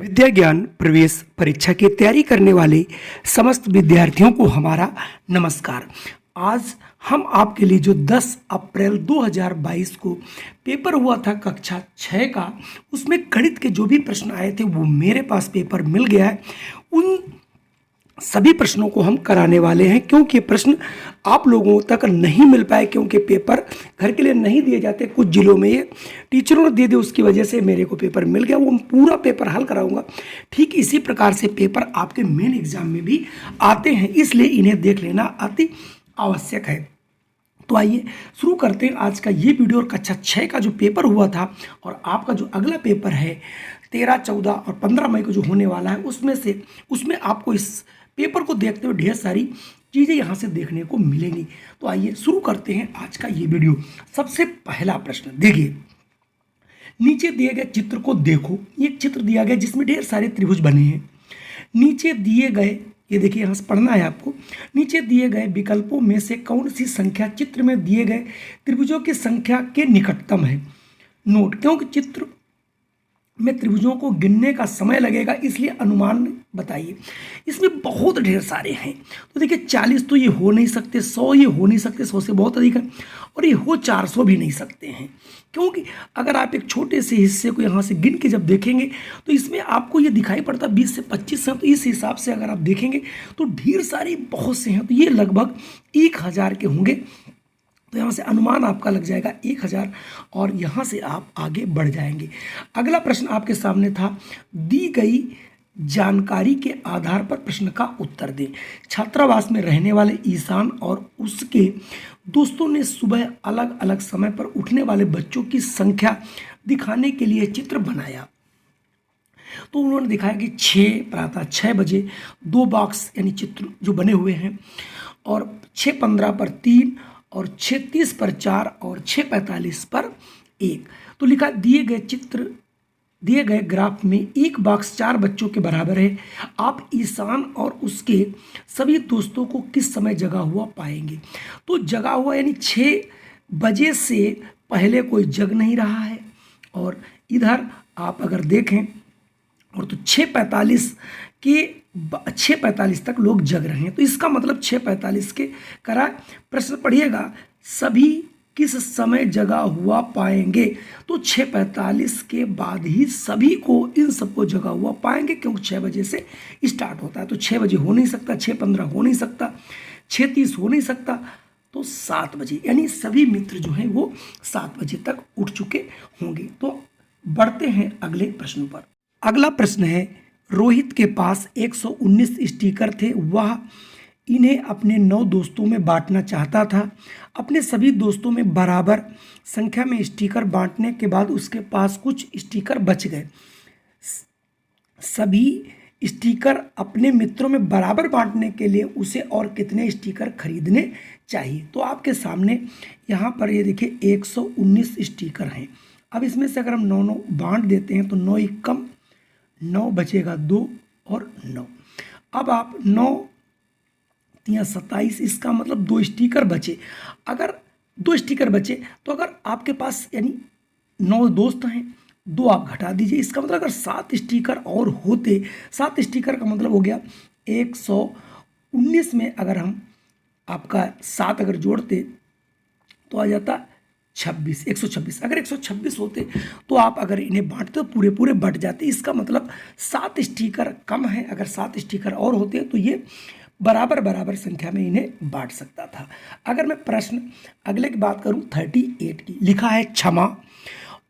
विद्या ज्ञान प्रवेश परीक्षा की तैयारी करने वाले समस्त विद्यार्थियों को हमारा नमस्कार। आज हम आपके लिए जो 10 अप्रैल 2022 को पेपर हुआ था कक्षा 6 का, उसमें गणित के जो भी प्रश्न आए थे वो मेरे पास पेपर मिल गया है। उन सभी प्रश्नों को हम कराने वाले हैं, क्योंकि प्रश्न आप लोगों तक नहीं मिल पाए, क्योंकि पेपर घर के लिए नहीं दिए जाते। कुछ जिलों में ये टीचरों ने दे दिए, उसकी वजह से मेरे को पेपर मिल गया। वो मैं पूरा पेपर हल कराऊंगा। ठीक इसी प्रकार से पेपर आपके मेन एग्जाम में भी आते हैं, इसलिए इन्हें देख लेना अति आवश्यक है। तो आइए शुरू करते हैं आज का ये वीडियो। और कक्षा 6 का जो पेपर हुआ था और आपका जो अगला पेपर है 13, 14 और 15 मई को जो होने वाला है, उसमें आपको इस पेपर को देखते हुए ढेर सारी चीज़ें यहाँ से देखने को मिलेंगी। तो आइए शुरू करते हैं आज का ये वीडियो। सबसे पहला प्रश्न देखिए, नीचे दिए गए चित्र को देखो। ये चित्र दिया गया जिसमें ढेर सारे त्रिभुज बने हैं। नीचे दिए गए, ये देखिए यहाँ से पढ़ना है आपको, नीचे दिए गए विकल्पों में से कौन सी संख्या चित्र में दिए गए त्रिभुजों की संख्या के निकटतम है। नोट, क्योंकि चित्र में त्रिभुजों को गिनने का समय लगेगा, इसलिए अनुमान बताइए। इसमें बहुत ढेर सारे हैं। तो देखिए 40 तो ये हो नहीं सकते, 100 ये हो नहीं सकते, 100 से बहुत अधिक है, और ये हो 400 भी नहीं सकते हैं। क्योंकि अगर आप एक छोटे से हिस्से को यहाँ से गिन के जब देखेंगे तो इसमें आपको ये दिखाई पड़ता 20 से 25 है। तो इस हिसाब से अगर आप देखेंगे तो ढेर सारे बहुत से हैं। तो ये लगभग 1000 के होंगे। तो यहाँ से अनुमान आपका लग जाएगा 1000 और यहाँ से आप आगे बढ़ जाएंगे। अगला प्रश्न आपके सामने था, दी गई जानकारी के आधार पर प्रश्न का उत्तर दें। छात्रावास में रहने वाले ईशान और उसके दोस्तों ने सुबह अलग अलग समय पर उठने वाले बच्चों की संख्या दिखाने के लिए चित्र बनाया। तो उन्होंने दिखाया कि प्रातः 6 बजे 2 बॉक्स यानी चित्र जो बने हुए हैं, और 6:15 पर 3, और 6:30 पर 4, और 6:45 पर 1। तो लिखा दिए गए ग्राफ में एक बॉक्स 4 बच्चों के बराबर है। आप ईशान और उसके सभी दोस्तों को किस समय जगा हुआ पाएंगे। तो जगा हुआ यानी 6 बजे से पहले कोई जग नहीं रहा है, और इधर आप अगर देखें और तो 6:45 तक लोग जग रहे हैं। तो इसका मतलब 6:45 के करा प्रश्न पढ़िएगा, सभी किस समय जगा हुआ पाएंगे। तो 6:45 के बाद ही सभी को, इन सबको जगा हुआ पाएंगे, क्योंकि 6 बजे से स्टार्ट होता है। तो 6 बजे हो नहीं सकता, 6:15 हो नहीं सकता, 6:30 हो नहीं सकता, तो 7 बजे, यानी सभी मित्र जो हैं वो 7 बजे तक उठ चुके होंगे। तो बढ़ते हैं अगले प्रश्न पर। अगला प्रश्न है, रोहित के पास 119 स्टिकर थे। वह इन्हें अपने 9 दोस्तों में बांटना चाहता था। अपने सभी दोस्तों में बराबर संख्या में स्टिकर बांटने के बाद उसके पास कुछ स्टिकर बच गए। सभी स्टिकर अपने मित्रों में बराबर बांटने के लिए उसे और कितने स्टिकर खरीदने चाहिए। तो आपके सामने यहाँ पर ये देखिए 119 स्टिकर हैं। अब इसमें से अगर हम 9 बांट देते हैं तो 9 कम 9 बचेगा 2 और 9। अब आप 9 या 27, इसका मतलब 2 स्टिकर बचे। अगर 2 स्टिकर बचे तो अगर आपके पास यानी 9 दोस्त हैं, 2 आप घटा दीजिए। इसका मतलब अगर 7 स्टिकर और होते, 7 स्टिकर का मतलब हो गया 119 में अगर हम आपका 7 अगर जोड़ते तो आ जाता 26, 126। अगर 126 होते तो आप अगर इन्हें बांटते तो पूरे पूरे बट जाते। इसका मतलब 7 स्टिकर कम है। अगर 7 स्टिकर और होते तो ये बराबर संख्या में इन्हें बांट सकता था। अगर मैं प्रश्न अगले की बात करूं 38 की, लिखा है, क्षमा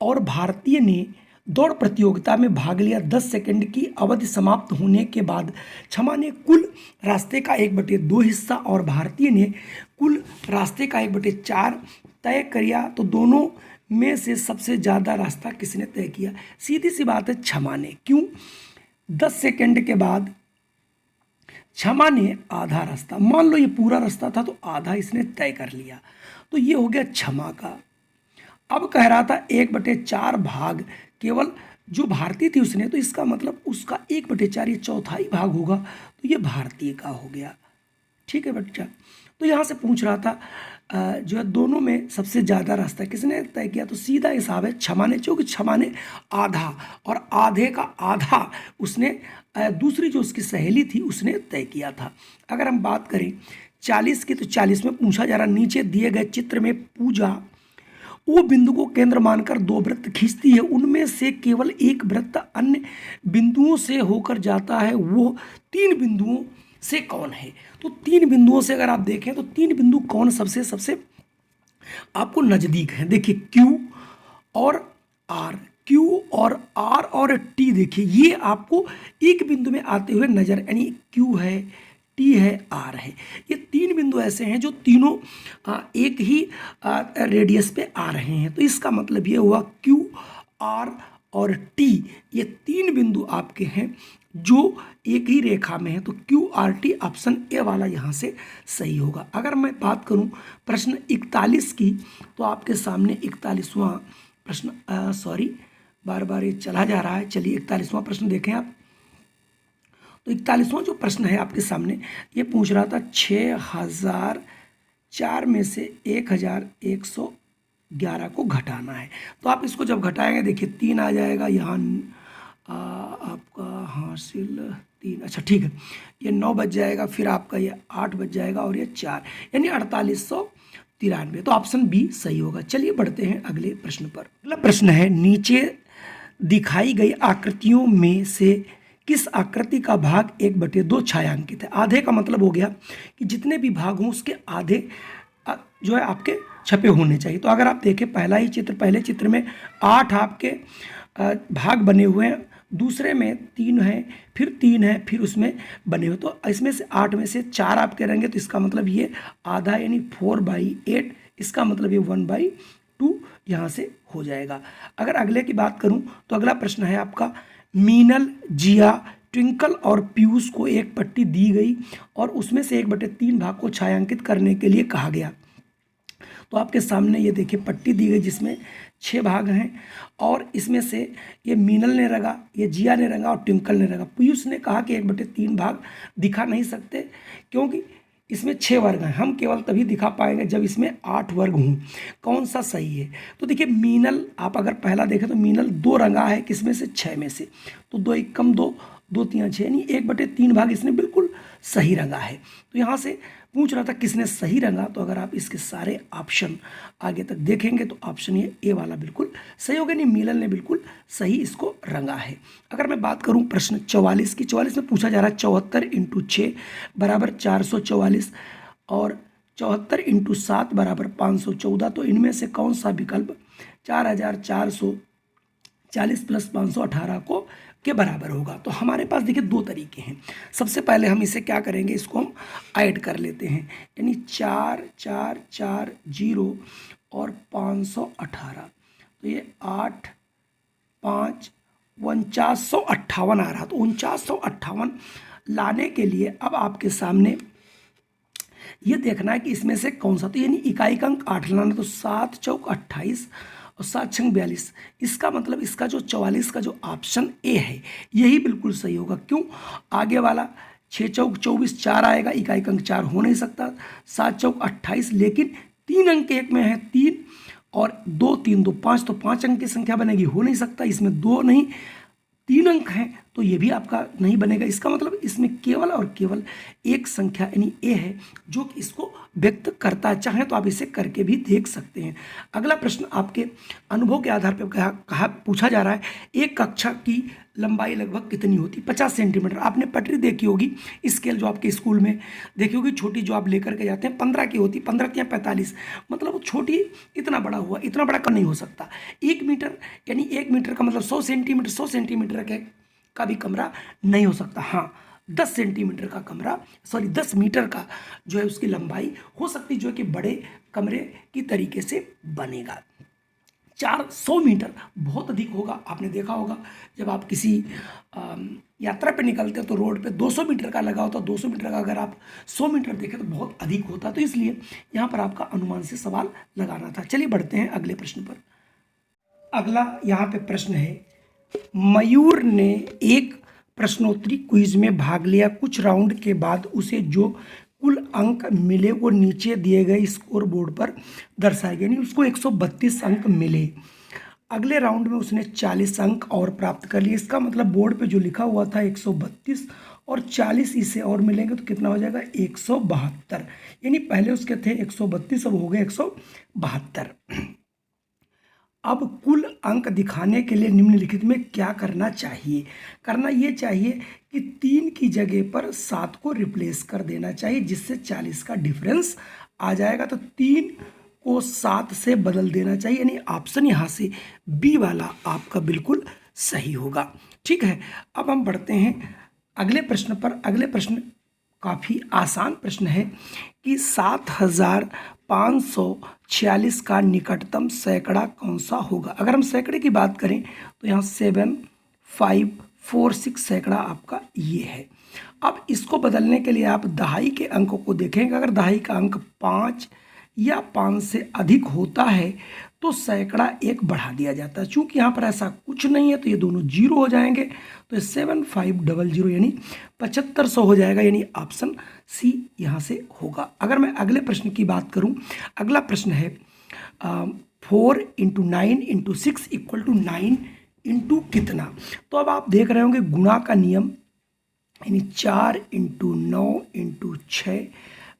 और भारतीय ने दौड़ प्रतियोगिता में भाग लिया। 10 सेकंड की अवधि समाप्त होने के बाद क्षमा ने कुल रास्ते का 1/2 हिस्सा और भारतीय ने कुल रास्ते का 1/4 तय किया। तो दोनों में से सबसे ज़्यादा रास्ता किसने तय किया। सीधी सी बात है, क्षमा ने। क्यों? 10 सेकंड के बाद क्षमा ने आधा रास्ता, मान लो ये पूरा रास्ता था तो आधा इसने तय कर लिया, तो ये हो गया क्षमा का। अब कह रहा था 1/4 भाग केवल जो भारतीय थी उसने, तो इसका मतलब उसका 1/4 ये चौथाई भाग होगा, तो ये भारतीय का हो गया। ठीक है बच्चा। तो यहाँ से पूछ रहा था जो है दोनों में सबसे ज़्यादा रास्ता किसने तय किया, तो सीधा हिसाब है क्षमा ने, क्योंकि क्षमा ने आधा और आधे का आधा उसने दूसरी जो उसकी सहेली थी उसने तय किया था। अगर हम बात करें 40 की, तो 40 में पूछा जा रहा, नीचे दिए गए चित्र में पूजा वो बिंदु को केंद्र मानकर दो वृत्त खींचती है, उनमें से केवल एक वृत्त अन्य बिंदुओं से होकर जाता है, वो तीन बिंदुओं से कौन है। तो तीन बिंदुओं से अगर आप देखें तो तीन बिंदु कौन सबसे सबसे आपको नज़दीक है, देखिए क्यू और आर, क्यू और आर और टी, देखिए ये आपको एक बिंदु में आते हुए नजर, यानी क्यू है, टी है, आर है, ये तीन बिंदु ऐसे हैं जो तीनों एक ही रेडियस पे आ रहे हैं। तो इसका मतलब ये हुआ क्यू आर और टी, ये तीन बिंदु आपके हैं जो एक ही रेखा में है। तो Q R T option A वाला यहाँ से सही होगा। अगर मैं बात करूँ प्रश्न 41 की, तो आपके सामने 41वां प्रश्न, सॉरी बार बार ये चला जा रहा है, चलिए 41वां प्रश्न देखें आप। तो 41वां जो प्रश्न है आपके सामने, ये पूछ रहा था 6004 में से 1111 को घटाना है। तो आप इसको जब घटाएंगे, देखिए 3 आ जाएगा यहाँ आपका हासिल 3, अच्छा ठीक है, ये 9 बच जाएगा, फिर आपका ये 8 बच जाएगा और ये 4, यानी 4893। तो ऑप्शन बी सही होगा। चलिए बढ़ते हैं अगले प्रश्न पर। अगला प्रश्न है, नीचे दिखाई गई आकृतियों में से किस आकृति का भाग 1/2 छायांकित है। आधे का मतलब हो गया कि जितने भी भाग हों उसके आधे जो है आपके छपे होने चाहिए। तो अगर आप देखें पहला ही चित्र, पहले चित्र में 8 आपके भाग बने हुए हैं, दूसरे में 3 है, फिर 3 है, फिर उसमें बने हुए, तो इसमें से 8 में से 4 आपके रहेंगे, तो इसका मतलब ये आधा यानी 4/8, इसका मतलब ये 1/2 यहाँ से हो जाएगा। अगर अगले की बात करूँ तो अगला प्रश्न है आपका, मीनल, जिया, ट्विंकल और पीयूष को एक पट्टी दी गई और उसमें से 1/3 भाग को छायांकित करने के लिए कहा गया। तो आपके सामने ये देखिए पट्टी दी गई जिसमें 6 भाग हैं और इसमें से ये मीनल ने रंगा, ये जिया ने रंगा और ट्विंकल ने रंगा। पीयूष ने कहा कि 1/3 भाग दिखा नहीं सकते क्योंकि इसमें 6 वर्ग हैं, हम केवल तभी दिखा पाएंगे जब इसमें 8 वर्ग हों। कौन सा सही है? तो देखिए मीनल, आप अगर पहला देखें तो मीनल 2 रंगा है, किसमें से? 6 में से। तो 2 एकम 2, 2 3 6, यानी 1/3 भाग इसने बिल्कुल सही रंगा है। तो यहाँ से पूछ रहा था किसने सही रंगा, तो अगर आप इसके सारे ऑप्शन आगे तक देखेंगे तो ऑप्शन ये ए वाला बिल्कुल सही होगा, नहीं मीनल ने बिल्कुल सही इसको रंगा है। अगर मैं बात करूं प्रश्न 44 की, 44 में पूछा जा रहा है 74 × 6 बराबर 444 और 74 × 7 बराबर 514। तो इनमें से कौन सा विकल्प 4440 + 518 को के बराबर होगा? तो हमारे पास देखिए 2 तरीके हैं। सबसे पहले हम इसे क्या करेंगे, इसको हम ऐड कर लेते हैं, यानी 4440 और 518, तो ये 8 5 4958 आ रहा। तो 4958 लाने के लिए अब आपके सामने ये देखना है कि इसमें से कौन सा, तो यानी इकाई का अंक 8 लाना, तो 7 चौक 28 और 7 छंग 42। इसका मतलब इसका जो 44 का जो ऑप्शन ए है यही बिल्कुल सही होगा। क्यों? आगे वाला 6 चौक 24 4 आएगा, इकाई का अंक 4 हो नहीं सकता, 7 चौक 28, लेकिन 3 अंक एक में है 3 और 2 3 2 5, तो 5 अंक की संख्या बनेगी, हो नहीं सकता। इसमें 2 नहीं 3 अंक हैं, तो ये भी आपका नहीं बनेगा। इसका मतलब इसमें केवल और केवल एक संख्या यानी ए है जो कि इसको व्यक्त करता है। चाहे तो आप इसे करके भी देख सकते हैं। अगला प्रश्न आपके अनुभव के आधार पर कहा पूछा जा रहा है, एक कक्षा की लंबाई लगभग कितनी होती? 50 सेंटीमीटर। आपने पटरी देखी होगी, स्केल जो आपके स्कूल में देखी होगी, छोटी जो आप लेकर के जाते हैं 15 की होती, 15 या 45, मतलब छोटी इतना बड़ा हुआ, इतना बड़ा कम नहीं हो सकता। 1 मीटर यानी 1 मीटर का मतलब 100 सेंटीमीटर, 100 सेंटीमीटर का भी कमरा नहीं हो सकता। हाँ, 10 सेंटीमीटर का कमरा, सॉरी 10 मीटर का जो है उसकी लंबाई हो सकती, जो कि बड़े कमरे की तरीके से बनेगा। 400 मीटर बहुत अधिक होगा। आपने देखा होगा जब आप किसी यात्रा पे निकलते हैं तो रोड पे 200 मीटर का लगा होता है, 200 मीटर का अगर आप 100 मीटर देखें तो बहुत अधिक होता है। तो इसलिए यहाँ पर आपका अनुमान से सवाल लगाना था। चलिए बढ़ते हैं अगले प्रश्न पर। अगला यहाँ पे प्रश्न है, मयूर ने एक प्रश्नोत्तरी क्विज में भाग लिया, कुछ राउंड के बाद उसे जो कुल अंक मिले वो नीचे दिए गए स्कोर बोर्ड पर दर्शाएगा, यानी उसको 132 अंक मिले। अगले राउंड में उसने 40 अंक और प्राप्त कर लिए। इसका मतलब बोर्ड पे जो लिखा हुआ था 132 और 40 इसे और मिलेंगे तो कितना हो जाएगा 172, यानी पहले उसके थे 132 अब हो गए 172। अब कुल अंक दिखाने के लिए निम्नलिखित में क्या करना चाहिए? करना ये चाहिए कि 3 की जगह पर 7 को रिप्लेस कर देना चाहिए, जिससे 40 का डिफरेंस आ जाएगा। तो 3 को 7 से बदल देना चाहिए, यानी ऑप्शन यहाँ से बी वाला आपका बिल्कुल सही होगा। ठीक है, अब हम बढ़ते हैं अगले प्रश्न पर। अगले प्रश्न काफ़ी आसान प्रश्न है कि 7546 का निकटतम सैकड़ा कौन सा होगा? अगर हम सैकड़े की बात करें तो यहाँ 7546 सैकड़ा आपका ये है। अब इसको बदलने के लिए आप दहाई के अंकों को देखेंगे। अगर दहाई का अंक 5 या 5 से अधिक होता है तो सैकड़ा 1 बढ़ा दिया जाता है। चूंकि यहाँ पर ऐसा कुछ नहीं है तो ये दोनों जीरो हो जाएंगे, तो 7500 यानी 7500 हो जाएगा, यानी ऑप्शन सी यहाँ से होगा। अगर मैं अगले प्रश्न की बात करूँ, अगला प्रश्न है 4 × 9 × 6 = 9 इंटू कितना? तो अब आप देख रहे होंगे गुणा का नियम, यानी 4 × 9 × 6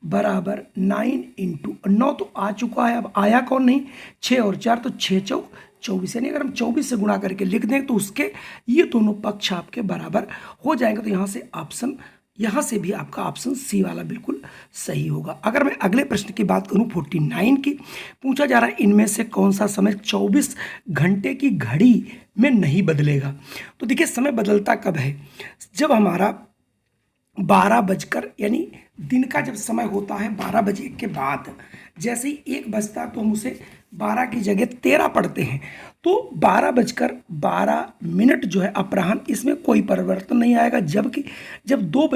बराबर 9 × 9 तो आ चुका है। अब आया कौन नहीं, 6 और 4 तो 6 चौक 24, यानी अगर हम 24 से गुणा करके लिख दें तो उसके ये दोनों पक्ष आपके बराबर हो जाएंगे। तो यहाँ से ऑप्शन, यहाँ से भी आपका ऑप्शन सी वाला बिल्कुल सही होगा। अगर मैं अगले प्रश्न की बात करूँ 49 की, पूछा जा रहा है इनमें से कौन सा समय 24 घंटे की घड़ी में नहीं बदलेगा? तो देखिए समय बदलता कब है, जब हमारा 12 बजकर, यानी दिन का जब समय होता है 12 बजे के बाद, जैसे ही 1 बजता तो हम उसे 12 की जगह 13 पढ़ते हैं। तो 12 जो है अपराह्न, इसमें कोई परिवर्तन नहीं आएगा। जबकि जब 2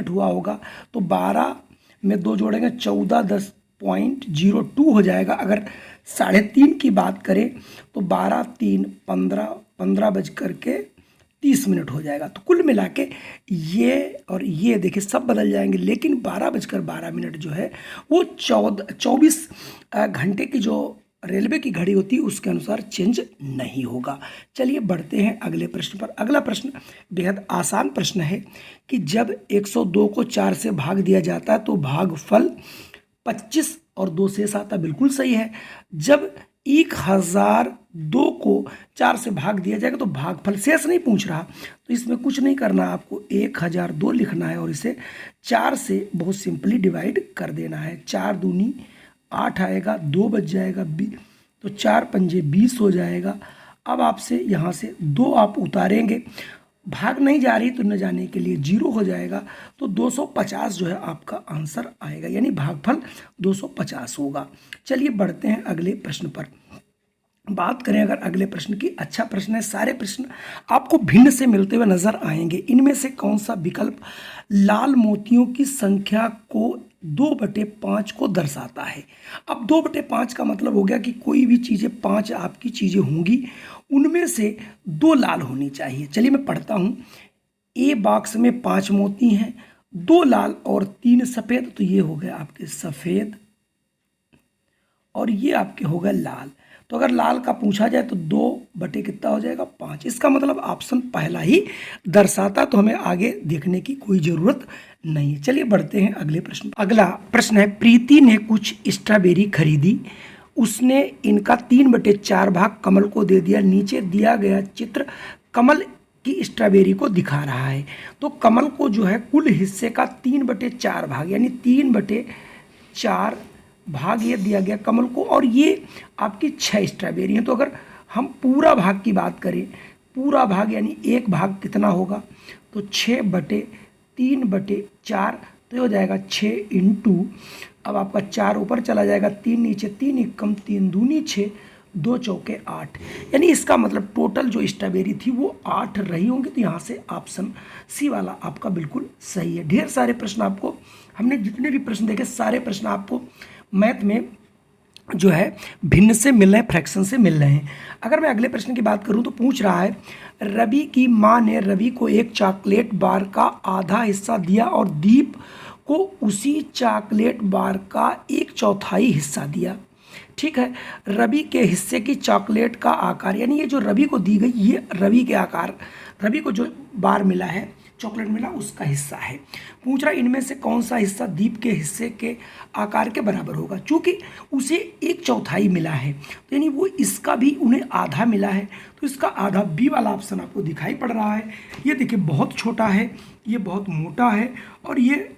हुआ होगा तो 12 में 2 जोड़ेंगे 14 10.02 हो जाएगा। अगर 3:30 की बात करें तो 12 3 15 बजकर के 30 हो जाएगा। तो कुल मिला के ये और ये देखिए सब बदल जाएंगे, लेकिन 12 जो है वो 24 घंटे की जो रेलवे की घड़ी होती है उसके अनुसार चेंज नहीं होगा। चलिए बढ़ते हैं अगले प्रश्न पर। अगला प्रश्न बेहद आसान प्रश्न है कि जब 102 को 4 से भाग दिया जाता है तो भागफल 25 और 2 शेष आता, बिल्कुल सही है। जब 1002 को 4 से भाग दिया जाएगा तो भागफल, शेष नहीं पूछ रहा, तो इसमें कुछ नहीं करना, आपको 1002 लिखना है और इसे 4 से बहुत सिंपली डिवाइड कर देना है। 4 दूनी 8 आएगा, 2 बच जाएगा, तो 4 पंजे 20 हो जाएगा। अब आपसे यहाँ से 2 आप उतारेंगे, भाग नहीं जा रही तो न जाने के लिए 0 हो जाएगा। तो 250 जो है आपका आंसर आएगा, यानी भागफल 250 होगा। चलिए बढ़ते हैं अगले प्रश्न पर। बात करें अगर अगले प्रश्न की, अच्छा प्रश्न है। सारे प्रश्न आपको भिन्न से मिलते हुए नजर आएंगे। इनमें से कौन सा विकल्प लाल मोतियों की संख्या को 2/5 को दर्शाता है? अब 2/5 का मतलब हो गया कि कोई भी चीज़ें 5 आपकी चीज़ें होंगी, उनमें से 2 लाल होनी चाहिए। चलिए मैं पढ़ता हूँ। ए बॉक्स में 5 मोती हैं, 2 लाल और 3 सफ़ेद, तो ये हो गया आपके सफ़ेद और ये आपके हो गए लाल। तो अगर लाल का पूछा जाए तो 2 कितना हो जाएगा 5। इसका मतलब ऑप्शन पहला ही दर्शाता, तो हमें आगे देखने की कोई ज़रूरत नहीं है। चलिए बढ़ते हैं अगले प्रश्न। अगला प्रश्न है, प्रीति ने कुछ स्ट्रॉबेरी खरीदी, उसने इनका 3/4 भाग कमल को दे दिया। नीचे दिया गया चित्र कमल की स्ट्रॉबेरी को दिखा रहा है। तो कमल को जो है कुल हिस्से का 3/4 भाग, यानी 3/4 भाग ये दिया गया कमल को, और ये आपकी 6 स्ट्रॉबेरी हैं। तो अगर हम पूरा भाग की बात करें, पूरा भाग यानी एक भाग कितना होगा, तो 6/3/4, तो ये हो जाएगा 6 इंटू, अब आपका 4 ऊपर चला जाएगा, 3 नीचे, 3 एकम 3 दूनी 6, 2 चौके 8, यानी इसका मतलब टोटल जो स्ट्रॉबेरी थी वो 8 रही होंगी। तो यहाँ से ऑप्शन सी वाला आपका बिल्कुल सही है। ढेर सारे प्रश्न आपको, हमने जितने भी प्रश्न देखे सारे प्रश्न आपको मैथ में जो है भिन्न से मिल रहे हैं, फ्रैक्शन से मिल रहे हैं। अगर मैं अगले प्रश्न की बात करूं तो पूछ रहा है, रवि की मां ने रवि को एक चॉकलेट बार का आधा हिस्सा दिया और दीप को उसी चॉकलेट बार का 1/4 हिस्सा दिया। ठीक है, रवि के हिस्से की चॉकलेट का आकार, यानी ये जो रवि को दी गई, ये रवि के आकार, रवि को जो बार मिला है, चॉकलेट मिला, उसका हिस्सा है। पूछ रहा इनमें से कौन सा हिस्सा दीप के हिस्से के आकार के बराबर होगा। चूंकि उसे 1/4 मिला है, तो यानी वो इसका भी उन्हें आधा मिला है, तो इसका आधा बी वाला ऑप्शन आपको दिखाई पड़ रहा है। ये देखिए बहुत छोटा है, ये बहुत मोटा है, और ये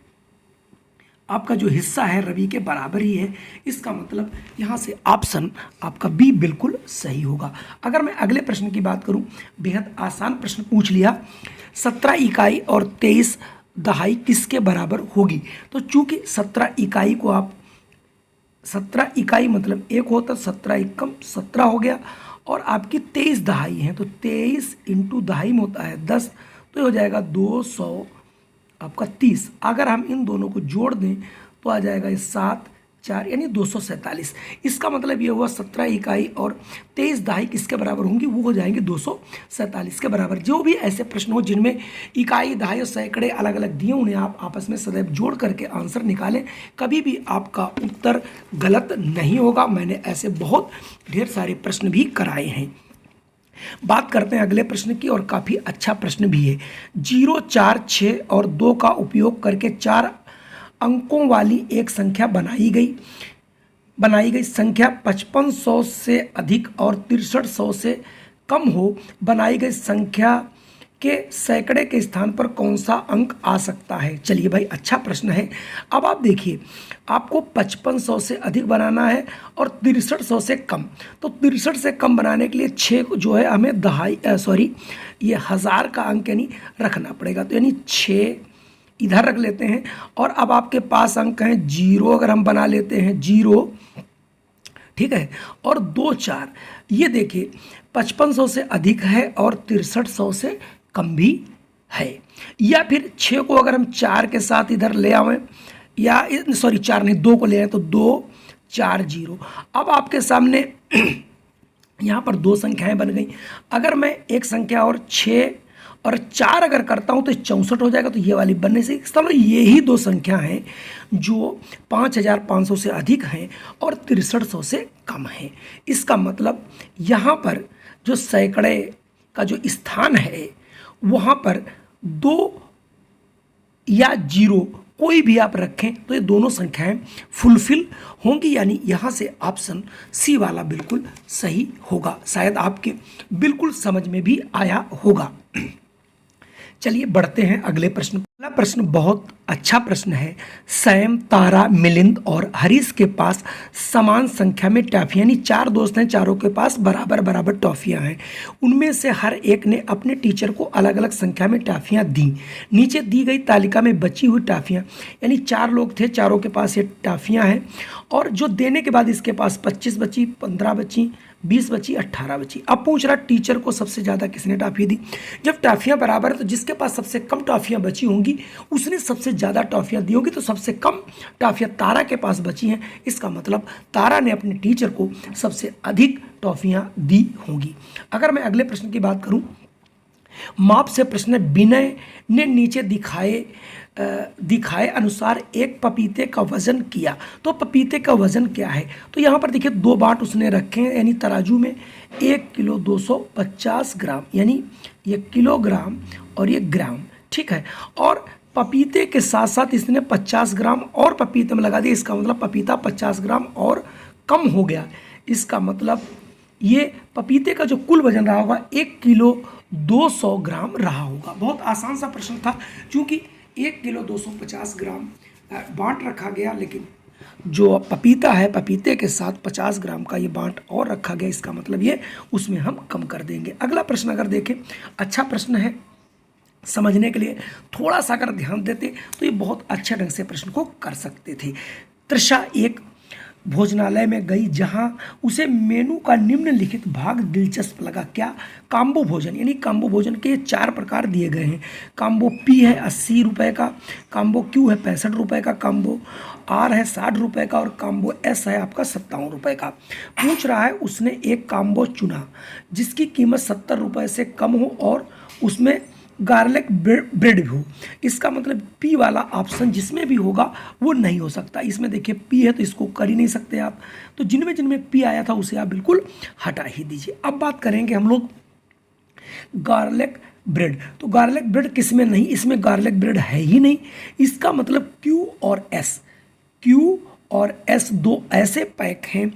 आपका जो हिस्सा है रवि के बराबर ही है। इसका मतलब यहाँ से ऑप्शन आपका बी बिल्कुल सही होगा। अगर मैं अगले प्रश्न की बात करूँ, बेहद आसान प्रश्न पूछ लिया, 17 इकाई और 23 दहाई किसके बराबर होगी। तो चूंकि 17 इकाई को आप 17 इकाई मतलब एक होता, 17 एकम 17 हो गया, और आपकी 23 दहाई हैं, तो 23 इंटू दहाई में होता है 10, तो ये हो जाएगा 200 आपका 30। अगर हम इन दोनों को जोड़ दें तो आ जाएगा ये 7 4 यानी 247। इसका मतलब ये हुआ 17 इकाई और 23 दहाई किसके बराबर होंगी, वो हो जाएंगे 247 के बराबर। जो भी ऐसे प्रश्न हो जिनमें इकाई दहाई और सैकड़े अलग अलग दिए, उन्हें आप आपस में सदैव जोड़ करके आंसर निकालें, कभी भी आपका उत्तर गलत नहीं होगा। मैंने ऐसे बहुत ढेर सारे प्रश्न भी कराए हैं। बात करते हैं अगले प्रश्न की, और काफ़ी अच्छा प्रश्न भी है। 0 4 6 और 2 का उपयोग करके 4 अंकों वाली एक संख्या बनाई गई संख्या 5500 से अधिक और 6300 से कम हो। बनाई गई संख्या के सैकड़े के स्थान पर कौन सा अंक आ सकता है। चलिए भाई, अच्छा प्रश्न है। अब आप देखिए, आपको 5500 से अधिक बनाना है और 6300 से कम। तो 63 से कम बनाने के लिए 6 जो है हमें ये 1000 का अंक यानी रखना पड़ेगा। तो यानी 6 इधर रख लेते हैं, और अब आपके पास अंक हैं 0, अगर हम बना लेते हैं 0, ठीक है, और 2 4, ये देखिए 5500 से अधिक है और 6300 से कम भी है। या फिर 6 को अगर हम 4 के साथ इधर ले आवें, या 4 नहीं 2 को ले आए, तो 2 4 0। अब आपके सामने यहाँ पर 2 संख्याएं बन गई। अगर मैं एक संख्या और 6 और 4 अगर करता हूँ तो 64 हो जाएगा। तो ये वाली बनने से इसका मतलब यही 2 संख्या हैं जो 5500 से अधिक हैं और 6300 से कम हैं। इसका मतलब यहाँ पर जो सैकड़े का जो स्थान है, वहाँ पर 2 या 0 कोई भी आप रखें तो ये दोनों संख्याएं फुलफिल होंगी, यानी यहाँ से ऑप्शन सी वाला बिल्कुल सही होगा। शायद आपके बिल्कुल समझ में भी आया होगा। चलिए बढ़ते हैं अगले प्रश्न। अगला प्रश्न बहुत अच्छा प्रश्न है। सैम, तारा, मिलिंद और हरीश के पास समान संख्या में टॉफियां, यानी 4 दोस्त हैं, चारों के पास बराबर बराबर टॉफियां हैं। उनमें से हर एक ने अपने टीचर को अलग अलग संख्या में टॉफियां दी। नीचे दी गई तालिका में बची हुई टॉफियां, यानी 4 लोग थे, चारों के पास ये टॉफियां हैं, और जो देने के बाद इसके पास 25 बची, 15 बची, 20 बची, 18 बची। अब पूछ रहा टीचर को सबसे ज़्यादा किसने टॉफी दी। जब टॉफियां बराबर है तो जिसके पास सबसे कम टॉफियां बची होंगी उसने सबसे ज़्यादा टॉफियां दी होगी, तो सबसे कम टॉफियां तारा के पास बची हैं। इसका मतलब तारा ने अपने टीचर को सबसे अधिक टॉफियां दी होंगी। अगर मैं अगले प्रश्न की बात करूं, माप से प्रश्न, विनय ने नीचे दिखाए अनुसार एक पपीते का वजन किया। तो पपीते का वजन क्या है, तो यहाँ पर देखिए 2 बाट उसने रखे हैं, यानी तराजू में 1 किलो 250 ग्राम, यानी ये किलोग्राम और ये ग्राम, ठीक है। और पपीते के साथ साथ इसने 50 ग्राम और पपीते में लगा दिया। इसका मतलब पपीता 50 ग्राम और कम हो गया। इसका मतलब ये पपीते का जो कुल वजन रहा होगा 1 किलो 200 ग्राम रहा होगा। बहुत आसान सा प्रश्न था, क्योंकि 1 किलो 250 ग्राम बांट रखा गया, लेकिन जो पपीता है पपीते के साथ 50 ग्राम का ये बांट और रखा गया। इसका मतलब ये उसमें हम कम कर देंगे। अगला प्रश्न अगर देखें, अच्छा प्रश्न है, समझने के लिए थोड़ा सा अगर ध्यान देते तो ये बहुत अच्छे ढंग से प्रश्न को कर सकते थे। त्रिशा एक भोजनालय में गई जहां उसे मेनू का निम्नलिखित भाग दिलचस्प लगा। क्या, काम्बो भोजन, यानी काम्बो भोजन के 4 प्रकार दिए गए हैं। काम्बो पी है 80 रुपये का, काम्बो क्यू है 65 रुपये का, काम्बो आर है 60 रुपये का, और काम्बो एस है आपका 57 रुपये का। पूछ रहा है उसने एक काम्बो चुना जिसकी कीमत 70 रुपये से कम हो और उसमें गार्लिक ब्रेड भी हो। इसका मतलब पी वाला ऑप्शन जिसमें भी होगा वो नहीं हो सकता। इसमें देखिए पी है तो इसको कर ही नहीं सकते आप, तो जिनमें जिनमें पी आया था उसे आप बिल्कुल हटा ही दीजिए। अब बात करेंगे हम लोग गार्लिक ब्रेड। तो गार्लिक ब्रेड किस में नहीं, इसमें गार्लिक ब्रेड है ही नहीं। इसका मतलब क्यू और एस, क्यू और एस दो ऐसे पैक हैं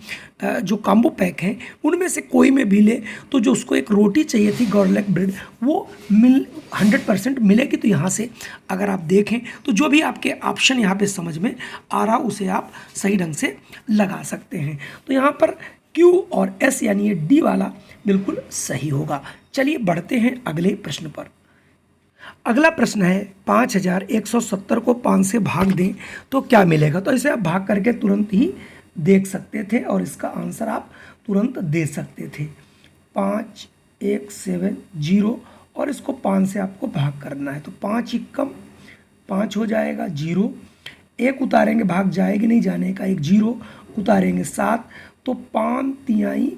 जो कॉम्बो पैक हैं, उनमें से कोई में भी ले तो जो उसको एक रोटी चाहिए थी गार्लिक ब्रेड वो 100% मिलेगी। तो यहाँ से अगर आप देखें तो जो भी आपके ऑप्शन यहाँ पे समझ में आ रहा उसे आप सही ढंग से लगा सकते हैं। तो यहाँ पर क्यू और एस यानी ये डी वाला बिल्कुल सही होगा। चलिए बढ़ते हैं अगले प्रश्न पर। अगला प्रश्न है 5170 को 5 से भाग दें तो क्या मिलेगा। तो इसे आप भाग करके तुरंत ही देख सकते थे और इसका आंसर आप तुरंत दे सकते थे। 5170 और इसको 5 से आपको भाग करना है। तो 5 ही कम 5 हो जाएगा, 0 1 उतारेंगे भाग जाएगी नहीं, जाने का 1 0 उतारेंगे 7, तो 5 तिहाई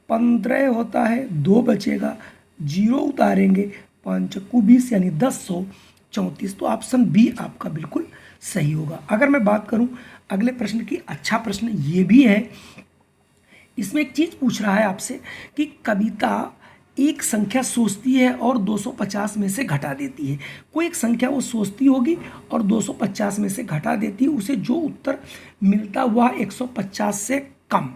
15 होता है, 2 बचेगा, 0 उतारेंगे 5 चक्कू 20 यानी 1034। तो ऑप्शन बी आपका बिल्कुल सही होगा। अगर मैं बात करूं अगले प्रश्न की, अच्छा प्रश्न ये भी है। इसमें एक चीज़ पूछ रहा है आपसे कि कविता एक संख्या सोचती है और 250 में से घटा देती है। कोई एक संख्या वो सोचती होगी और 250 में से घटा देती है, उसे जो उत्तर मिलता वह 150 से कम।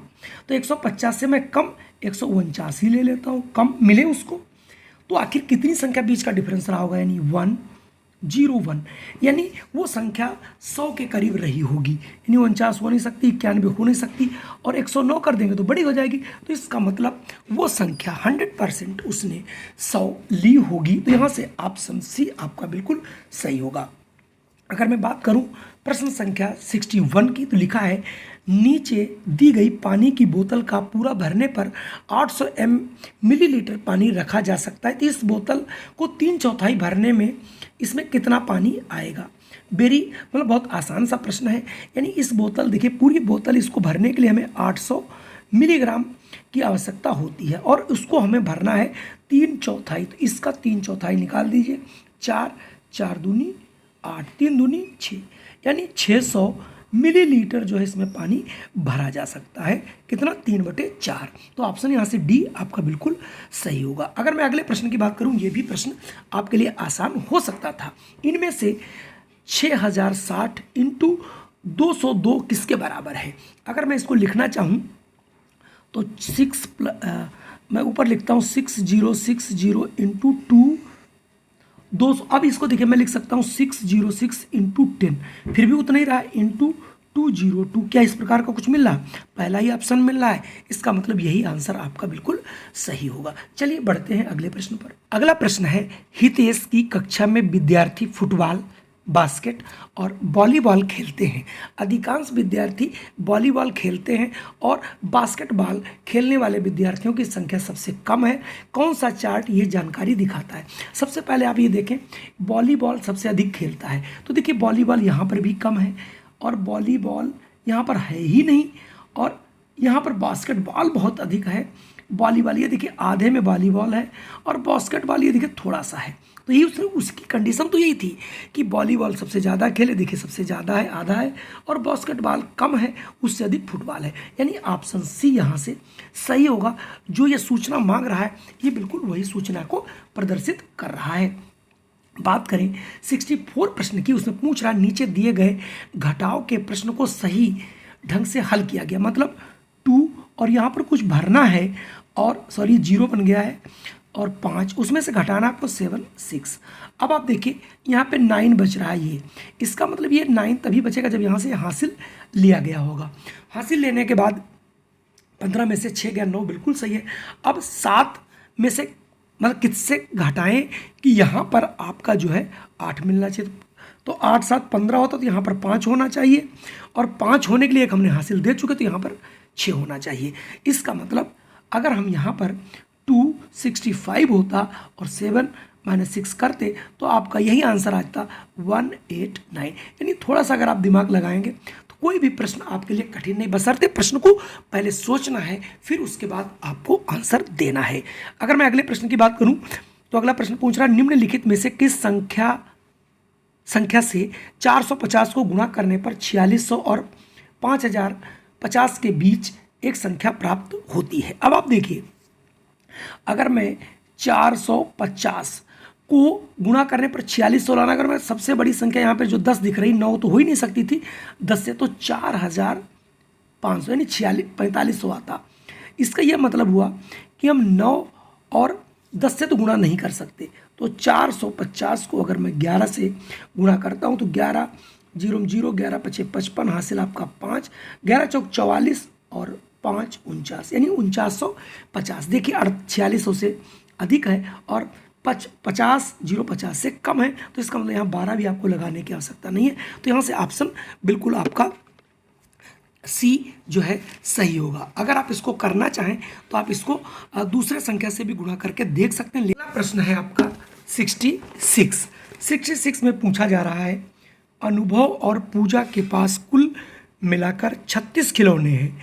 तो 150 से मैं कम 149 ही ले लेता हूँ, कम मिले उसको। तो आखिर कितनी संख्या बीच का डिफरेंस रहा होगा, यानी 101, यानी वो संख्या 100 के करीब रही होगी, यानी 49 हो नहीं सकती, 91 हो नहीं सकती, और 109 कर देंगे तो बड़ी हो जाएगी। तो इसका मतलब वो संख्या 100% उसने 100 ली होगी। तो यहाँ से ऑप्शन सी आपका बिल्कुल सही होगा। अगर मैं बात करूं प्रश्न संख्या 61 की, तो लिखा है नीचे दी गई पानी की बोतल का पूरा भरने पर 800 मिलीलीटर पानी रखा जा सकता है। तो इस बोतल को 3/4 भरने में इसमें कितना पानी आएगा। मतलब बहुत आसान सा प्रश्न है। यानी इस बोतल, देखिए पूरी बोतल इसको भरने के लिए हमें 800 मिलीग्राम की आवश्यकता होती है और उसको हमें भरना है 3/4। तो इसका 3/4 निकाल दीजिए, 4 दूनी 8, 3 दूनी 6, यानी 600 मिलीलीटर जो है इसमें पानी भरा जा सकता है। कितना, 3/4। तो ऑप्शन यहाँ से डी आपका बिल्कुल सही होगा। अगर मैं अगले प्रश्न की बात करूँ, ये भी प्रश्न आपके लिए आसान हो सकता था। इनमें से 6060 इंटू 202 किसके बराबर है। अगर मैं इसको लिखना चाहूँ तो मैं ऊपर लिखता हूँ 6060 इंटू 200। अब इसको देखिए मैं लिख सकता हूँ 606 इंटू 10, फिर भी उतना ही रहा, इंटू 202। क्या इस प्रकार का कुछ मिल रहा है, पहला ही ऑप्शन मिल रहा है, इसका मतलब यही आंसर आपका बिल्कुल सही होगा। चलिए बढ़ते हैं अगले प्रश्न पर। अगला प्रश्न है हितेश की कक्षा में विद्यार्थी फुटबॉल, बास्केट और वॉलीबॉल खेलते हैं। अधिकांश विद्यार्थी वॉलीबॉल खेलते हैं और बास्केटबॉल खेलने वाले विद्यार्थियों की संख्या सबसे कम है। कौन सा चार्ट ये जानकारी दिखाता है। सबसे पहले आप ये देखें, वॉलीबॉल सबसे अधिक खेलता है, तो देखिए वॉलीबॉल यहाँ पर भी कम है और वॉलीबॉल यहाँ पर है ही नहीं, और यहाँ पर बास्केटबॉल बहुत अधिक है। वॉलीबॉल ये देखिए आधे में वॉलीबॉल है और बास्केटबॉल ये देखिए थोड़ा सा है। तो ये उसकी कंडीशन तो यही थी कि वॉलीबॉल सबसे ज़्यादा खेले, देखिए सबसे ज़्यादा है, आधा है, और बास्केटबॉल कम है, उससे अधिक फुटबॉल है। यानी ऑप्शन सी यहाँ से सही होगा। जो ये सूचना मांग रहा है ये बिल्कुल वही सूचना को प्रदर्शित कर रहा है। बात करें 64 प्रश्न की, उसमें पूछ रहा है नीचे दिए गए घटाव के प्रश्न को सही ढंग से हल किया गया। मतलब 2 और यहाँ पर कुछ भरना है, और 0 बन गया है, और 5 उसमें से घटाना आपको 7 6। अब आप देखिए यहाँ पे 9 बच रहा है, ये इसका मतलब ये 9 तभी बचेगा जब यहाँ से हासिल लिया गया होगा। हासिल लेने के बाद 15 में से 6 गया, 9 बिल्कुल सही है। अब 7 में से मतलब किससे घटाएं कि यहाँ पर आपका जो है 8 मिलना चाहिए। तो 8 7 15 होता, तो यहाँ पर 5 होना चाहिए, और 5 होने के लिए एक हमने हासिल दे चुके, तो यहाँ पर 6 होना चाहिए। इसका मतलब अगर हम यहाँ पर 265 होता और 7 - 6 करते तो आपका यही आंसर आता 189। यानी थोड़ा सा अगर आप दिमाग लगाएंगे तो कोई भी प्रश्न आपके लिए कठिन नहीं, बशर्ते प्रश्न को पहले सोचना है, फिर उसके बाद आपको आंसर देना है। अगर मैं अगले प्रश्न की बात करूं तो अगला प्रश्न पूछ रहा है, निम्नलिखित में से किस संख्या से 450 को गुणा करने पर 4600 और 5050 के बीच एक संख्या प्राप्त होती है। अब आप देखिए, अगर मैं 450 को गुणा करने पर 4600 लाना, अगर मैं सबसे बड़ी संख्या यहाँ पे जो 10 दिख रही, 9 तो हो ही नहीं सकती थी 10 से, तो 4500 यानी 4500 आता। इसका यह मतलब हुआ कि हम 9 और 10 से तो गुणा नहीं कर सकते, तो 450 को अगर मैं 11 से गुणा करता हूँ तो 11 0 0 11 5 55 हासिल आपका 5, 11 चौक 44 और 5 49 यानी 4950। देखिए 4600 से अधिक है और 50 से कम है, तो इसका मतलब यहाँ 12 भी आपको लगाने की आवश्यकता नहीं है। तो यहाँ से ऑप्शन बिल्कुल आपका सी जो है सही होगा। अगर आप इसको करना चाहें तो आप इसको दूसरे संख्या से भी गुणा करके देख सकते हैं। अगला प्रश्न है आपका 66 में पूछा जा रहा है, अनुभव और पूजा के पास कुल मिलाकर 36 खिलौने हैं।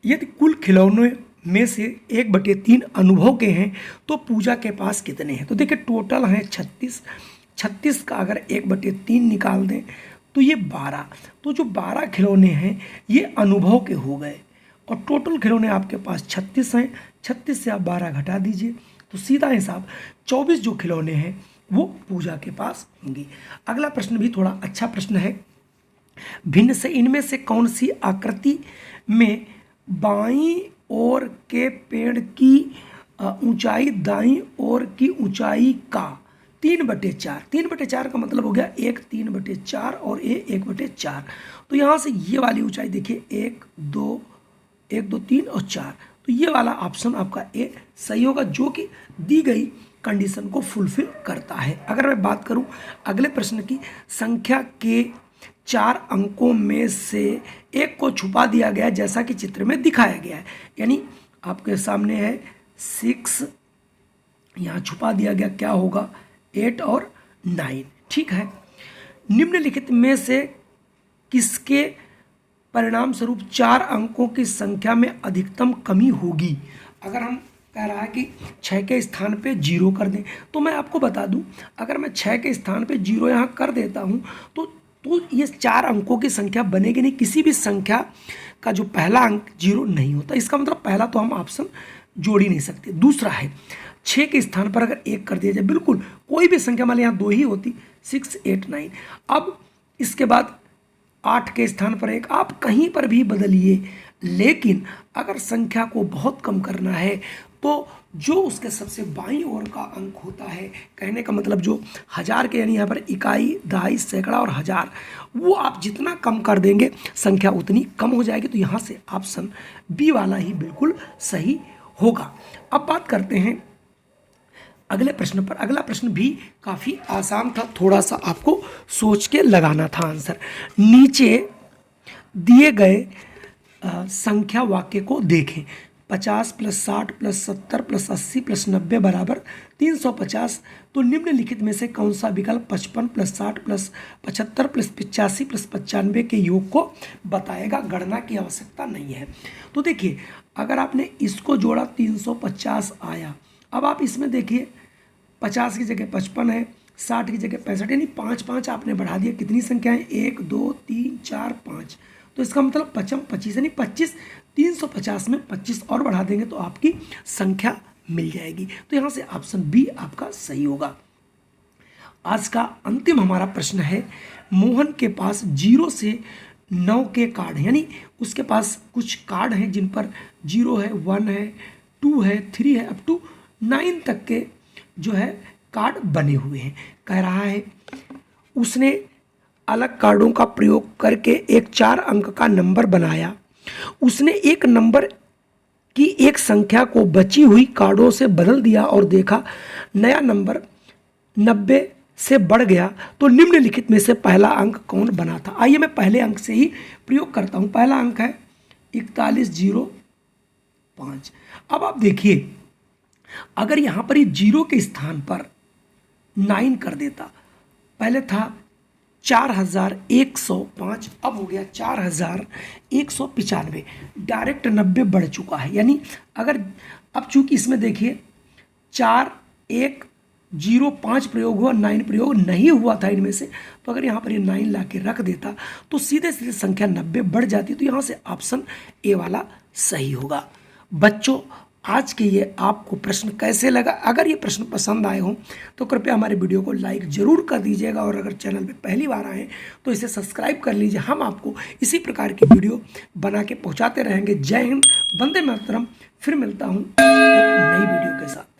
यदि कुल खिलौने में से 1/3 अनुभव के हैं तो पूजा के पास कितने हैं? तो देखिए टोटल हैं 36 का अगर 1/3 निकाल दें तो ये 12, तो जो 12 खिलौने हैं ये अनुभव के हो गए और टोटल खिलौने आपके पास 36 हैं। 36 से आप 12 घटा दीजिए तो सीधा हिसाब 24 जो खिलौने हैं वो पूजा के पास होंगे। अगला प्रश्न भी थोड़ा अच्छा प्रश्न है, भिन्न से इनमें से कौन सी आकृति में बाईं ओर के पेड़ की ऊंचाई दाईं ओर की ऊंचाई का 3/4, 3/4 का मतलब हो गया 1 3/4 और ये 1/4। तो यहाँ से ये वाली ऊंचाई देखिए 1 2 3 और 4, तो ये वाला ऑप्शन आपका ए सही होगा, जो कि दी गई कंडीशन को फुलफिल करता है। अगर मैं बात करूं अगले प्रश्न की, संख्या के 4 अंकों में से एक को छुपा दिया गया जैसा कि चित्र में दिखाया गया है, यानी आपके सामने है 6, यहाँ छुपा दिया गया, क्या होगा 8 और 9, ठीक है। निम्नलिखित में से किसके परिणाम स्वरूप 4 अंकों की संख्या में अधिकतम कमी होगी? अगर हम कह रहा है कि 6 के स्थान पे 0 कर दें, तो मैं आपको बता दूं, अगर मैं 6 के स्थान पे 0 यहाँ कर देता हूँ तो ये 4 अंकों की संख्या बनेगी नहीं। किसी भी संख्या का जो पहला अंक 0 नहीं होता, इसका मतलब पहला तो हम ऑप्शन जोड़ ही नहीं सकते। दूसरा है 6 के स्थान पर अगर 1 कर दिया जाए, बिल्कुल कोई भी संख्या मान ली यहाँ 2 ही होती, 6 8 9। अब इसके बाद 8 के स्थान पर 1, आप कहीं पर भी बदलिए, लेकिन अगर संख्या को बहुत कम करना है तो जो उसके सबसे बाईं ओर का अंक होता है, कहने का मतलब जो 1000 के, यानी यहाँ पर इकाई दहाई सैकड़ा और हज़ार, वो आप जितना कम कर देंगे संख्या उतनी कम हो जाएगी। तो यहाँ से ऑप्शन बी वाला ही बिल्कुल सही होगा। अब बात करते हैं अगले प्रश्न पर। अगला प्रश्न भी काफ़ी आसान था, थोड़ा सा आपको सोच के लगाना था आंसर। नीचे दिए गए संख्या वाक्य को देखें, 50 + 60 + 70 + 80 + 90 बराबर 350। तो निम्नलिखित में से कौन सा विकल्प 55 + 60 + 75 + 85 + 95 के योग को बताएगा? गणना की आवश्यकता नहीं है। तो देखिए, अगर आपने इसको जोड़ा 350 आया, अब आप इसमें देखिए 50 की जगह 55 है, 60 की जगह 65, यानी 5 5 आपने बढ़ा दिया। कितनी संख्याएं? 1 2 3 4 5, तो इसका मतलब 25 यानी 25, 350 में 25 और बढ़ा देंगे तो आपकी संख्या मिल जाएगी। तो यहाँ से ऑप्शन बी आपका सही होगा। आज का अंतिम हमारा प्रश्न है, मोहन के पास 0 से 9 के कार्ड हैं, यानी उसके पास कुछ कार्ड हैं जिन पर 0 है, 1 है, 2 है, 3 है, अप टू 9 तक के जो है कार्ड बने हुए हैं। कह रहा है उसने अलग कार्डों का प्रयोग करके एक 4 अंक का नंबर बनाया। उसने एक नंबर की एक संख्या को बची हुई कार्डों से बदल दिया और देखा नया नंबर 90 से बढ़ गया। तो निम्नलिखित में से पहला अंक कौन बना था? आइए मैं पहले अंक से ही प्रयोग करता हूं। पहला अंक है 4105। अब आप देखिए, अगर यहां पर ही 0 के स्थान पर 9 कर देता, पहले था 4105, अब हो गया 4195, डायरेक्ट 90 बढ़ चुका है। यानी अगर अब चूंकि इसमें देखिए 4 1 05 प्रयोग हुआ, 9 प्रयोग नहीं हुआ था इनमें से। तो अगर यहाँ पर ये 9 ला के रख देता तो सीधे सीधे संख्या 90 बढ़ जाती। तो यहाँ से ऑप्शन ए वाला सही होगा। बच्चों, आज के ये आपको प्रश्न कैसे लगा? अगर ये प्रश्न पसंद आए हों तो कृपया हमारे वीडियो को लाइक ज़रूर कर दीजिएगा, और अगर चैनल पे पहली बार आए तो इसे सब्सक्राइब कर लीजिए। हम आपको इसी प्रकार की वीडियो बना के पहुंचाते रहेंगे। जय हिंद, वंदे मातरम। फिर मिलता हूं एक नई वीडियो के साथ।